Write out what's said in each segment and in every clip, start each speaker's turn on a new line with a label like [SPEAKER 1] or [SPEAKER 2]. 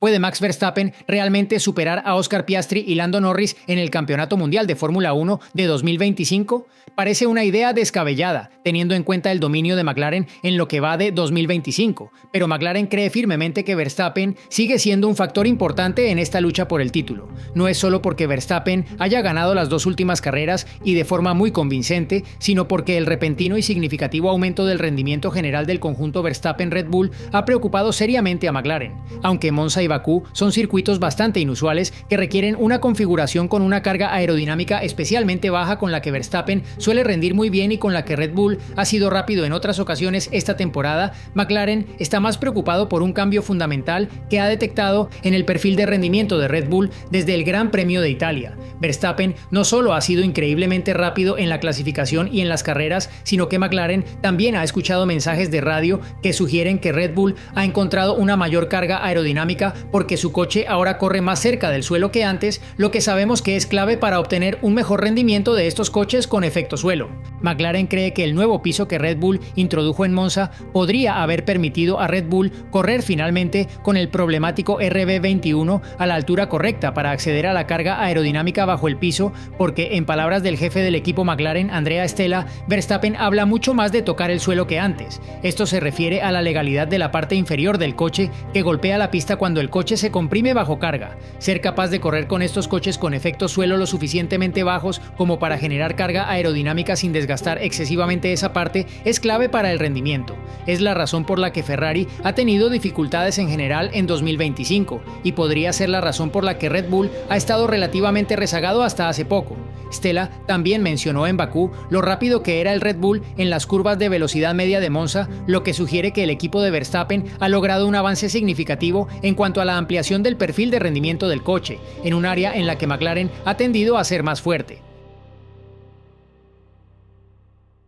[SPEAKER 1] ¿Puede Max Verstappen realmente superar a Oscar Piastri y Lando Norris en el Campeonato Mundial de Fórmula 1 de 2025? Parece una idea descabellada, teniendo en cuenta el dominio de McLaren en lo que va de 2025, pero McLaren cree firmemente que Verstappen sigue siendo un factor importante en esta lucha por el título. No es solo porque Verstappen haya ganado las dos últimas carreras y de forma muy convincente, sino porque el repentino y significativo aumento del rendimiento general del conjunto Verstappen-Red Bull ha preocupado seriamente a McLaren, aunque Monza y Bakú son circuitos bastante inusuales que requieren una configuración con una carga aerodinámica especialmente baja con la que Verstappen suele rendir muy bien y con la que Red Bull ha sido rápido en otras ocasiones esta temporada. McLaren está más preocupado por un cambio fundamental que ha detectado en el perfil de rendimiento de Red Bull desde el Gran Premio de Italia. Verstappen no solo ha sido increíblemente rápido en la clasificación y en las carreras, sino que McLaren también ha escuchado mensajes de radio que sugieren que Red Bull ha encontrado una mayor carga aerodinámica porque su coche ahora corre más cerca del suelo que antes, lo que sabemos que es clave para obtener un mejor rendimiento de estos coches con efecto suelo. McLaren cree que el nuevo piso que Red Bull introdujo en Monza podría haber permitido a Red Bull correr finalmente con el problemático RB21 a la altura correcta para acceder a la carga aerodinámica bajo el piso, porque en palabras del jefe del equipo McLaren, Andrea Stella, Verstappen habla mucho más de tocar el suelo que antes. Esto se refiere a la legalidad de la parte inferior del coche que golpea la pista cuando el coche se comprime bajo carga. Ser capaz de correr con estos coches con efectos suelo lo suficientemente bajos como para generar carga aerodinámica sin desgastar excesivamente esa parte es clave para el rendimiento. Es la razón por la que Ferrari ha tenido dificultades en general en 2025 y podría ser la razón por la que Red Bull ha estado relativamente rezagado hasta hace poco. Stella también mencionó en Bakú lo rápido que era el Red Bull en las curvas de velocidad media de Monza, lo que sugiere que el equipo de Verstappen ha logrado un avance significativo en cuanto a la ampliación del perfil de rendimiento del coche, en un área en la que McLaren ha tendido a ser más fuerte.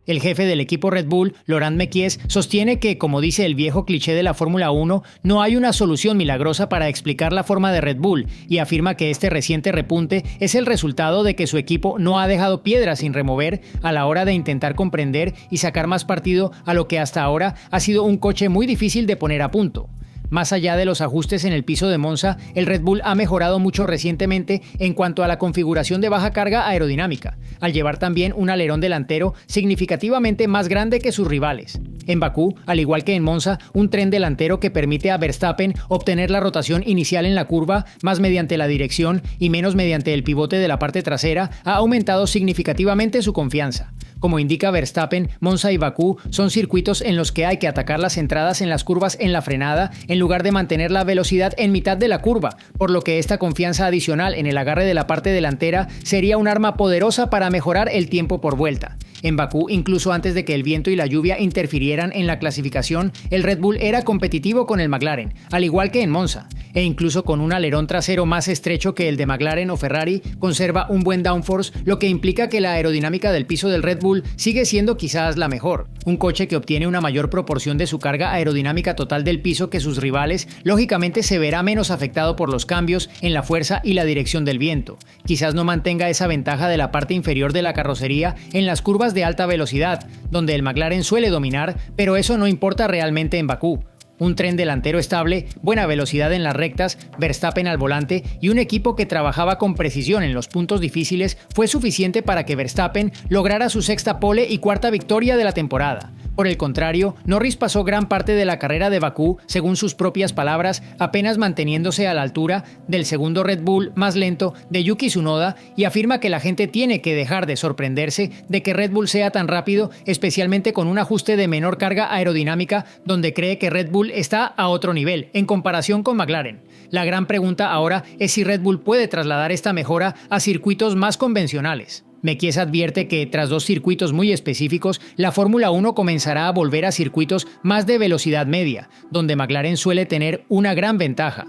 [SPEAKER 1] El jefe del equipo Red Bull, Laurent Mekies, sostiene que, como dice el viejo cliché de la Fórmula 1, no hay una solución milagrosa para explicar la forma de Red Bull, y afirma que este reciente repunte es el resultado de que su equipo no ha dejado piedras sin remover a la hora de intentar comprender y sacar más partido a lo que hasta ahora ha sido un coche muy difícil de poner a punto. Más allá de los ajustes en el piso de Monza, el Red Bull ha mejorado mucho recientemente en cuanto a la configuración de baja carga aerodinámica, al llevar también un alerón delantero significativamente más grande que sus rivales. En Bakú, al igual que en Monza, un tren delantero que permite a Verstappen obtener la rotación inicial en la curva, más mediante la dirección y menos mediante el pivote de la parte trasera, ha aumentado significativamente su confianza. Como indica Verstappen, Monza y Bakú son circuitos en los que hay que atacar las entradas en las curvas en la frenada en lugar de mantener la velocidad en mitad de la curva, por lo que esta confianza adicional en el agarre de la parte delantera sería un arma poderosa para mejorar el tiempo por vuelta. En Bakú, incluso antes de que el viento y la lluvia interfirieran en la clasificación, el Red Bull era competitivo con el McLaren, al igual que en Monza, e incluso con un alerón trasero más estrecho que el de McLaren o Ferrari, conserva un buen downforce, lo que implica que la aerodinámica del piso del Red Bull sigue siendo quizás la mejor. Un coche que obtiene una mayor proporción de su carga aerodinámica total del piso que sus rivales, lógicamente se verá menos afectado por los cambios en la fuerza y la dirección del viento. Quizás no mantenga esa ventaja de la parte inferior de la carrocería en las curvas de alta velocidad, donde el McLaren suele dominar, pero eso no importa realmente en Bakú. Un tren delantero estable, buena velocidad en las rectas, Verstappen al volante y un equipo que trabajaba con precisión en los puntos difíciles fue suficiente para que Verstappen lograra su sexta pole y cuarta victoria de la temporada. Por el contrario, Norris pasó gran parte de la carrera de Bakú, según sus propias palabras, apenas manteniéndose a la altura del segundo Red Bull más lento de Yuki Tsunoda, y afirma que la gente tiene que dejar de sorprenderse de que Red Bull sea tan rápido, especialmente con un ajuste de menor carga aerodinámica, donde cree que Red Bull está a otro nivel, en comparación con McLaren. La gran pregunta ahora es si Red Bull puede trasladar esta mejora a circuitos más convencionales. Mekies advierte que, tras dos circuitos muy específicos, la Fórmula 1 comenzará a volver a circuitos más de velocidad media, donde McLaren suele tener una gran ventaja.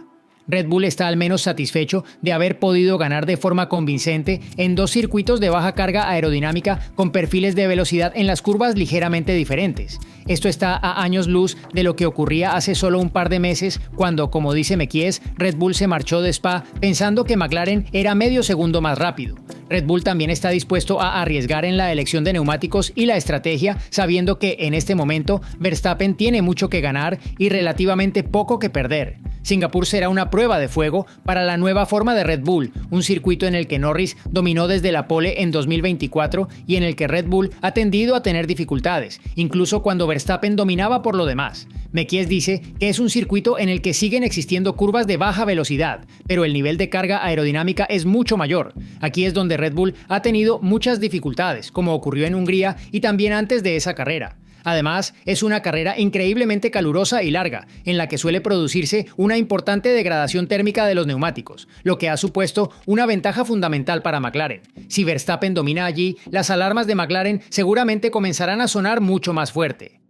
[SPEAKER 1] Red Bull está al menos satisfecho de haber podido ganar de forma convincente en dos circuitos de baja carga aerodinámica con perfiles de velocidad en las curvas ligeramente diferentes. Esto está a años luz de lo que ocurría hace solo un par de meses cuando, como dice Mekies, Red Bull se marchó de Spa pensando que McLaren era medio segundo más rápido. Red Bull también está dispuesto a arriesgar en la elección de neumáticos y la estrategia, sabiendo que en este momento Verstappen tiene mucho que ganar y relativamente poco que perder. Singapur será una prueba de fuego para la nueva forma de Red Bull, un circuito en el que Norris dominó desde la pole en 2024 y en el que Red Bull ha tendido a tener dificultades, incluso cuando Verstappen dominaba por lo demás. Mekies dice que es un circuito en el que siguen existiendo curvas de baja velocidad, pero el nivel de carga aerodinámica es mucho mayor. Aquí es donde Red Bull ha tenido muchas dificultades, como ocurrió en Hungría y también antes de esa carrera. Además, es una carrera increíblemente calurosa y larga, en la que suele producirse una importante degradación térmica de los neumáticos, lo que ha supuesto una ventaja fundamental para McLaren. Si Verstappen domina allí, las alarmas de McLaren seguramente comenzarán a sonar mucho más fuerte.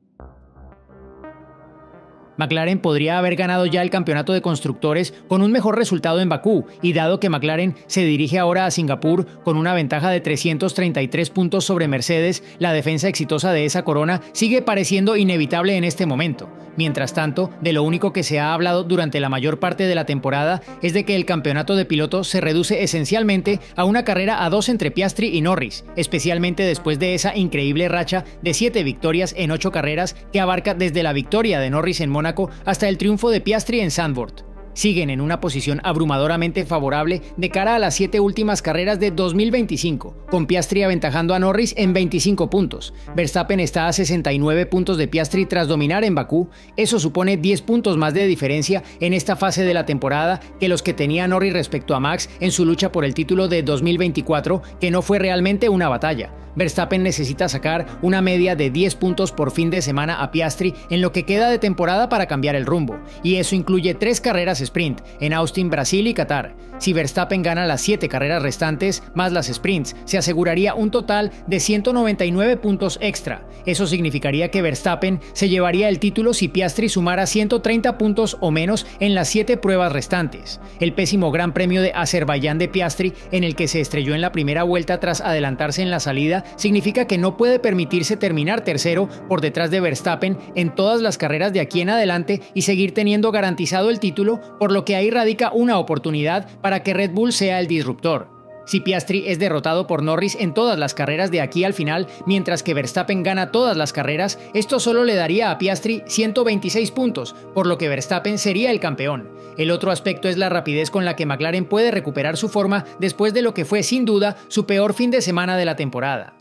[SPEAKER 1] McLaren podría haber ganado ya el campeonato de constructores con un mejor resultado en Bakú, y dado que McLaren se dirige ahora a Singapur con una ventaja de 333 puntos sobre Mercedes, la defensa exitosa de esa corona sigue pareciendo inevitable en este momento. Mientras tanto, de lo único que se ha hablado durante la mayor parte de la temporada es de que el campeonato de pilotos se reduce esencialmente a una carrera a 2 entre Piastri y Norris, especialmente después de esa increíble racha de 7 victorias en 8 carreras que abarca desde la victoria de Norris en Mónaco hasta el triunfo de Piastri en Zandvoort. Siguen en una posición abrumadoramente favorable de cara a las 7 últimas carreras de 2025, con Piastri aventajando a Norris en 25 puntos. Verstappen está a 69 puntos de Piastri tras dominar en Bakú. Eso supone 10 puntos más de diferencia en esta fase de la temporada que los que tenía Norris respecto a Max en su lucha por el título de 2024, que no fue realmente una batalla. Verstappen necesita sacar una media de 10 puntos por fin de semana a Piastri en lo que queda de temporada para cambiar el rumbo, y eso incluye 3 carreras sprint en Austin, Brasil y Qatar. Si Verstappen gana las 7 carreras restantes, más las sprints, se aseguraría un total de 199 puntos extra. Eso significaría que Verstappen se llevaría el título si Piastri sumara 130 puntos o menos en las 7 pruebas restantes. El pésimo Gran Premio de Azerbaiyán de Piastri, en el que se estrelló en la primera vuelta tras adelantarse en la salida, significa que no puede permitirse terminar tercero por detrás de Verstappen en todas las carreras de aquí en adelante y seguir teniendo garantizado el título, por lo que ahí radica una oportunidad para que Red Bull sea el disruptor. Si Piastri es derrotado por Norris en todas las carreras de aquí al final, mientras que Verstappen gana todas las carreras, esto solo le daría a Piastri 126 puntos, por lo que Verstappen sería el campeón. El otro aspecto es la rapidez con la que McLaren puede recuperar su forma después de lo que fue sin duda su peor fin de semana de la temporada.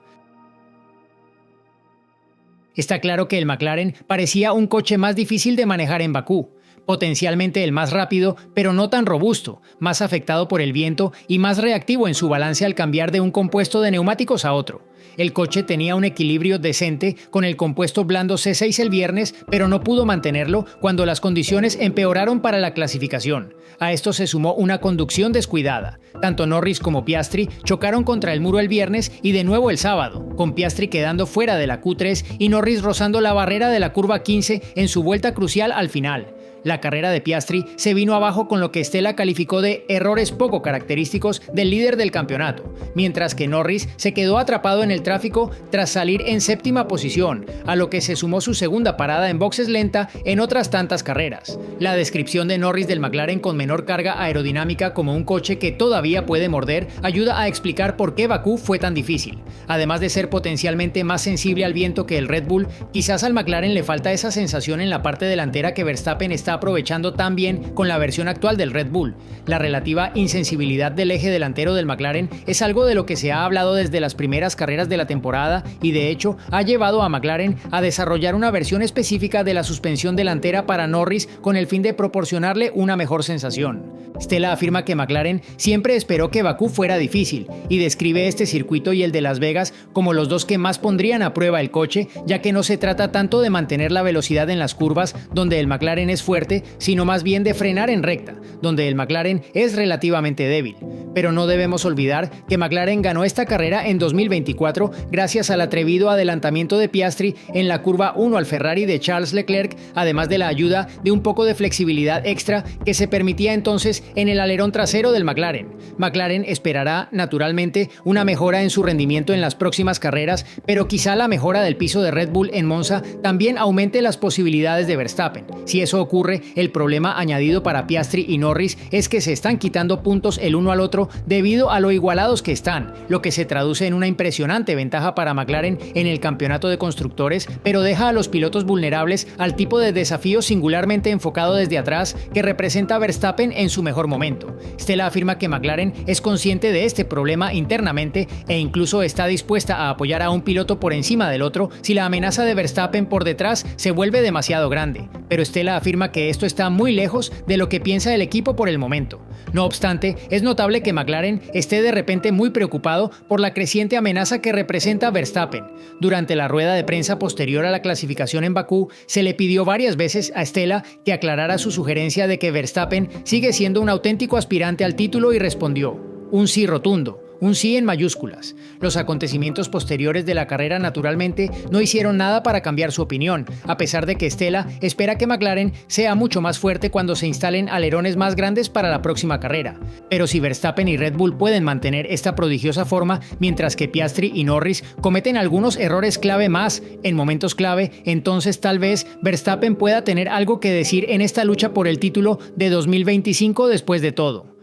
[SPEAKER 1] Está claro que el McLaren parecía un coche más difícil de manejar en Bakú. Potencialmente el más rápido, pero no tan robusto, más afectado por el viento y más reactivo en su balance al cambiar de un compuesto de neumáticos a otro. El coche tenía un equilibrio decente con el compuesto blando C6 el viernes, pero no pudo mantenerlo cuando las condiciones empeoraron para la clasificación. A esto se sumó una conducción descuidada. Tanto Norris como Piastri chocaron contra el muro el viernes y de nuevo el sábado, con Piastri quedando fuera de la Q3 y Norris rozando la barrera de la curva 15 en su vuelta crucial al final. La carrera de Piastri se vino abajo con lo que Stella calificó de errores poco característicos del líder del campeonato, mientras que Norris se quedó atrapado en el tráfico tras salir en séptima posición, a lo que se sumó su segunda parada en boxes lenta en otras tantas carreras. La descripción de Norris del McLaren con menor carga aerodinámica como un coche que todavía puede morder ayuda a explicar por qué Bakú fue tan difícil. Además de ser potencialmente más sensible al viento que el Red Bull, quizás al McLaren le falta esa sensación en la parte delantera que Verstappen está aprovechando tan bien con la versión actual del Red Bull. La relativa insensibilidad del eje delantero del McLaren es algo de lo que se ha hablado desde las primeras carreras de la temporada y de hecho ha llevado a McLaren a desarrollar una versión específica de la suspensión delantera para Norris con el fin de proporcionarle una mejor sensación. Stella afirma que McLaren siempre esperó que Bakú fuera difícil y describe este circuito y el de Las Vegas como los dos que más pondrían a prueba el coche, ya que no se trata tanto de mantener la velocidad en las curvas, donde el McLaren es fuerte, sino más bien de frenar en recta, donde el McLaren es relativamente débil. Pero no debemos olvidar que McLaren ganó esta carrera en 2024 gracias al atrevido adelantamiento de Piastri en la curva 1 al Ferrari de Charles Leclerc, además de la ayuda de un poco de flexibilidad extra que se permitía entonces en el alerón trasero del McLaren. McLaren esperará, naturalmente, una mejora en su rendimiento en las próximas carreras, pero quizá la mejora del piso de Red Bull en Monza también aumente las posibilidades de Verstappen. Si eso ocurre, ocurre, el problema añadido para Piastri y Norris es que se están quitando puntos el uno al otro debido a lo igualados que están, lo que se traduce en una impresionante ventaja para McLaren en el campeonato de constructores, pero deja a los pilotos vulnerables al tipo de desafío singularmente enfocado desde atrás que representa Verstappen en su mejor momento. Stella afirma que McLaren es consciente de este problema internamente e incluso está dispuesta a apoyar a un piloto por encima del otro si la amenaza de Verstappen por detrás se vuelve demasiado grande, pero Stella afirma que esto está muy lejos de lo que piensa el equipo por el momento. No obstante, es notable que McLaren esté de repente muy preocupado por la creciente amenaza que representa Verstappen. Durante la rueda de prensa posterior a la clasificación en Bakú, se le pidió varias veces a Stella que aclarara su sugerencia de que Verstappen sigue siendo un auténtico aspirante al título y respondió: un sí rotundo. Un sí en mayúsculas. Los acontecimientos posteriores de la carrera naturalmente no hicieron nada para cambiar su opinión, a pesar de que Stella espera que McLaren sea mucho más fuerte cuando se instalen alerones más grandes para la próxima carrera. Pero si Verstappen y Red Bull pueden mantener esta prodigiosa forma, mientras que Piastri y Norris cometen algunos errores clave más en momentos clave, entonces tal vez Verstappen pueda tener algo que decir en esta lucha por el título de 2025 después de todo.